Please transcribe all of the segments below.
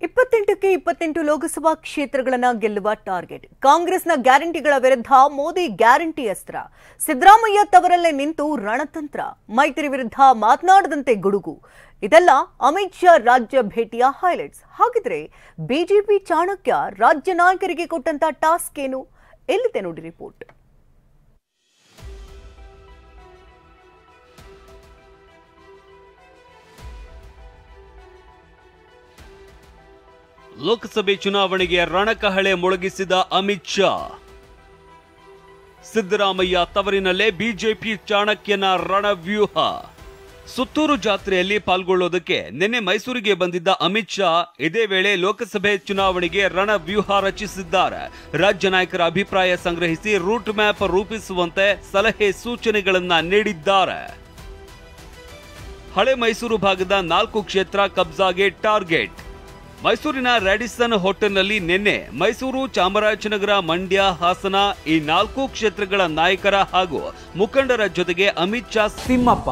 28ಕ್ಕೆ 28 ಲೋಕಸಭಾ ಕ್ಷೇತ್ರಗಳನ್ನು ಗೆಲ್ಲುವ ಟಾರ್ಗೆಟ್. ಕಾಂಗ್ರೆಸ್ನ ಗ್ಯಾರಂಟಿಗಳ ವಿರುದ್ಧ ಮೋದಿ ಗ್ಯಾರಂಟಿ ಅಸ್ತ್ರ. ಸಿದ್ದರಾಮಯ್ಯ ತವರಲ್ಲೇ ನಿಂತು ರಣತಂತ್ರ. ಮೈತ್ರಿ ವಿರುದ್ಧ ಮಾತನಾಡದಂತೆ ಗುಡುಗು. ಇದೆಲ್ಲ ಅಮಿತ್ ಶಾ ರಾಜ್ಯ ಭೇಟಿಯ ಹೈಲೈಟ್ಸ್. ಹಾಗಿದ್ರೆ ಬಿಜೆಪಿ ಚಾಣಕ್ಯ ರಾಜ್ಯ ನಾಯಕರಿಗೆ ಕೊಟ್ಟಂತ ಟಾಸ್ಕ್ ಏನು? ಎಲ್ಲಿದೆ ನೋಡಿ ರಿಪೋರ್ಟ್. ಲೋಕಸಭೆ ಚುನಾವಣೆಗೆ ರಣಕಹಳೆ ಮೊಳಗಿಸಿದ ಅಮಿತ್ ಶಾ. ಸಿದ್ದರಾಮಯ್ಯ ತವರಿನಲ್ಲೇ ಬಿಜೆಪಿ ಚಾಣಕ್ಯನ ರಣವ್ಯೂಹ. ಸುತ್ತೂರು ಜಾತ್ರೆಯಲ್ಲಿ ಪಾಲ್ಗೊಳ್ಳೋದಕ್ಕೆ ನಿನ್ನೆ ಮೈಸೂರಿಗೆ ಬಂದಿದ್ದ ಅಮಿತ್ ಶಾ ಇದೇ ವೇಳೆ ಲೋಕಸಭೆ ಚುನಾವಣೆಗೆ ರಣವ್ಯೂಹ ರಚಿಸಿದ್ದಾರೆ. ರಾಜ್ಯ ನಾಯಕರ ಅಭಿಪ್ರಾಯ ಸಂಗ್ರಹಿಸಿ ರೂಟ್ ಮ್ಯಾಪ್ ರೂಪಿಸುವಂತೆ ಸಲಹೆ ಸೂಚನೆಗಳನ್ನ ನೀಡಿದ್ದಾರೆ. ಹಳೆ ಮೈಸೂರು ಭಾಗದ 4 ಕ್ಷೇತ್ರ ಕಬ್ಜಾಗೆ ಟಾರ್ಗೆಟ್. ಮೈಸೂರಿನ ರ್ಯಾಡಿಸನ್ ಹೋಟೆಲ್ನಲ್ಲಿ ನಿನ್ನೆ ಮೈಸೂರು, ಚಾಮರಾಜನಗರ, ಮಂಡ್ಯ, ಹಾಸನ ಈ 4 ಕ್ಷೇತ್ರಗಳ ನಾಯಕರ ಹಾಗೂ ಮುಖಂಡರ ಜೊತೆಗೆ ಅಮಿತ್ ಶಾ ತಿಮ್ಮಪ್ಪ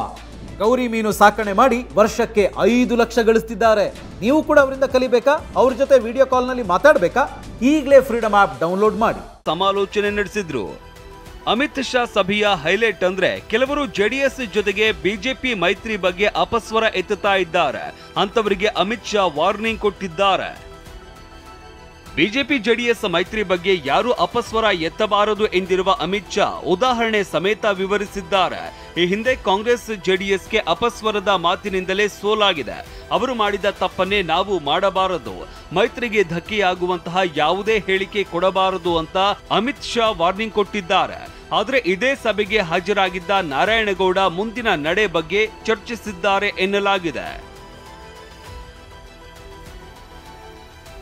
ಗೌರಿ ಮೀನು ಸಾಕಣೆ ಮಾಡಿ ವರ್ಷಕ್ಕೆ 5 ಲಕ್ಷ ಗಳಿಸ್ತಿದ್ದಾರೆ. ನೀವು ಕೂಡ ಅವರಿಂದ ಕಲಿಬೇಕಾ? ಅವ್ರ ಜೊತೆ ವಿಡಿಯೋ ಕಾಲ್ ನಲ್ಲಿ ಮಾತಾಡಬೇಕಾ? ಈಗಲೇ ಫ್ರೀಡಮ್ ಆಪ್ ಡೌನ್ಲೋಡ್ ಮಾಡಿ ಸಮಾಲೋಚನೆ ನಡೆಸಿದ್ರು. ಅಮಿತ್ ಶಾ ಸಭೆಯ ಹೈಲೈಟ್ ಅಂದ್ರೆ ಕೆಲವರು ಜೆಡಿಎಸ್ ಜೊತೆಗೆ ಬಿಜೆಪಿ ಮೈತ್ರಿ ಬಗ್ಗೆ ಅಪಸ್ವರ ಎತ್ತುತ್ತಾ ಇದ್ದಾರೆ. ಅಂತವರಿಗೆ ಅಮಿತ್ ಶಾ ವಾರ್ನಿಂಗ್ ಕೊಟ್ಟಿದ್ದಾರೆ. ಬಿಜೆಪಿ ಜೆಡಿಎಸ್ ಮೈತ್ರಿ ಬಗ್ಗೆ ಯಾರು ಅಪಸ್ವರ ಎತ್ತಬಾರದು ಎಂದಿರುವ ಅಮಿತ್ ಶಾ ಉದಾಹರಣೆ ಸಮೇತ ವಿವರಿಸಿದ್ದಾರೆ. ಈ ಹಿಂದೆ ಕಾಂಗ್ರೆಸ್ ಜೆಡಿಎಸ್ಗೆ ಅಪಸ್ವರದ ಮಾತಿನಿಂದಲೇ ಸೋಲಾಗಿದೆ. ಅವರು ಮಾಡಿದ ತಪ್ಪನ್ನೇ ನಾವು ಮಾಡಬಾರದು, ಮೈತ್ರಿಗೆ ಧಕ್ಕೆಯಾಗುವಂತಹ ಯಾವುದೇ ಹೇಳಿಕೆ ಕೊಡಬಾರದು ಅಂತ ಅಮಿತ್ ಶಾ ವಾರ್ನಿಂಗ್ ಕೊಟ್ಟಿದ್ದಾರೆ. ಆದರೆ ಇದೇ ಸಭೆಗೆ ಹಾಜರಾಗಿದ್ದ ನಾರಾಯಣಗೌಡ ಮುಂದಿನ ನಡೆ ಬಗ್ಗೆ ಚರ್ಚಿಸಿದ್ದಾರೆ ಎನ್ನಲಾಗಿದೆ.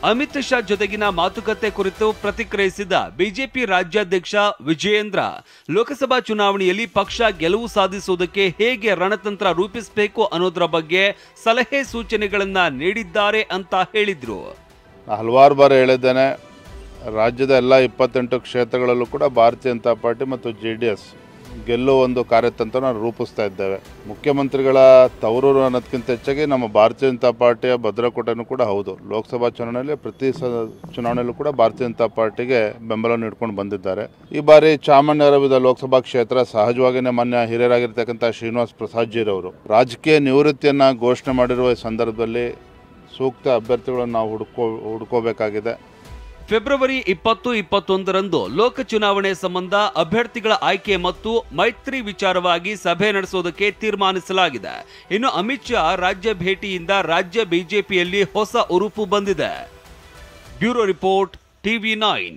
ಅಮಿತ್ ಶಾ ಜೊತೆಗಿನ ಮಾತುಕತೆ ಕುರಿತು ಪ್ರತಿಕ್ರಿಯಿಸಿದ ಬಿಜೆಪಿ ರಾಜ್ಯಾಧ್ಯಕ್ಷ ವಿಜಯೇಂದ್ರ, ಲೋಕಸಭಾ ಚುನಾವಣೆಯಲ್ಲಿ ಪಕ್ಷ ಗೆಲುವು ಸಾಧಿಸುವುದಕ್ಕೆ ಹೇಗೆ ರಣತಂತ್ರ ರೂಪಿಸಬೇಕು ಅನ್ನೋದರ ಬಗ್ಗೆ ಸಲಹೆ ಸೂಚನೆಗಳನ್ನ ನೀಡಿದ್ದಾರೆ ಅಂತ ಹೇಳಿದ್ರು. ಹಲವಾರು ಬಾರಿ ಹೇಳಿದ್ದೇನೆ, ರಾಜ್ಯದ ಎಲ್ಲ 28 ಕ್ಷೇತ್ರಗಳಲ್ಲೂ ಕೂಡ ಭಾರತೀಯ ಜನತಾ ಪಾರ್ಟಿ ಮತ್ತು JDS ಗೆಲ್ಲುವ ಒಂದು ಕಾರ್ಯತಂತ್ರನ ರೂಪಿಸ್ತಾ ಇದ್ದೇವೆ. ಮುಖ್ಯಮಂತ್ರಿಗಳ ತವರೂರು ಅನ್ನೋದಕ್ಕಿಂತ ಹೆಚ್ಚಾಗಿ ನಮ್ಮ ಭಾರತೀಯ ಜನತಾ ಪಾರ್ಟಿಯ ಭದ್ರಕೋಟೆನೂ ಕೂಡ ಹೌದು. ಲೋಕಸಭಾ ಚುನಾವಣೆಯಲ್ಲಿ ಪ್ರತಿ ಚುನಾವಣೆಯಲ್ಲೂ ಕೂಡ ಭಾರತೀಯ ಜನತಾ ಪಾರ್ಟಿಗೆ ಬೆಂಬಲ ನೀಡ್ಕೊಂಡು ಬಂದಿದ್ದಾರೆ. ಈ ಬಾರಿ ಚಾಮರಾಜನಗರ ಲೋಕಸಭಾ ಕ್ಷೇತ್ರ ಸಹಜವಾಗಿಯೇ ಮಾನ್ಯ ಹಿರಿಯರಾಗಿರ್ತಕ್ಕಂಥ ಶ್ರೀನಿವಾಸ್ ಪ್ರಸಾದ್ ಜೀರವರು ರಾಜಕೀಯ ನಿವೃತ್ತಿಯನ್ನು ಘೋಷಣೆ ಮಾಡಿರುವ ಈ ಸಂದರ್ಭದಲ್ಲಿ ಸೂಕ್ತ ಅಭ್ಯರ್ಥಿಗಳನ್ನು ನಾವು ಹುಡುಕೋಬೇಕಾಗಿದೆ. ಫೆಬ್ರವರಿ 20-21ರಂದು ಲೋಕ ಚುನಾವಣೆ ಸಂಬಂಧ ಅಭ್ಯರ್ಥಿಗಳ ಆಯ್ಕೆ ಮತ್ತು ಮೈತ್ರಿ ವಿಚಾರವಾಗಿ ಸಭೆ ನಡೆಸುವುದಕ್ಕೆ ತೀರ್ಮಾನಿಸಲಾಗಿದೆ. ಇನ್ನು ಅಮಿತ್ ಶಾ ರಾಜ್ಯ ಭೇಟಿಯಿಂದ ರಾಜ್ಯ ಬಿಜೆಪಿಯಲ್ಲಿ ಹೊಸ ಉರುಪು ಬಂದಿದೆ. Bureau report, TV9.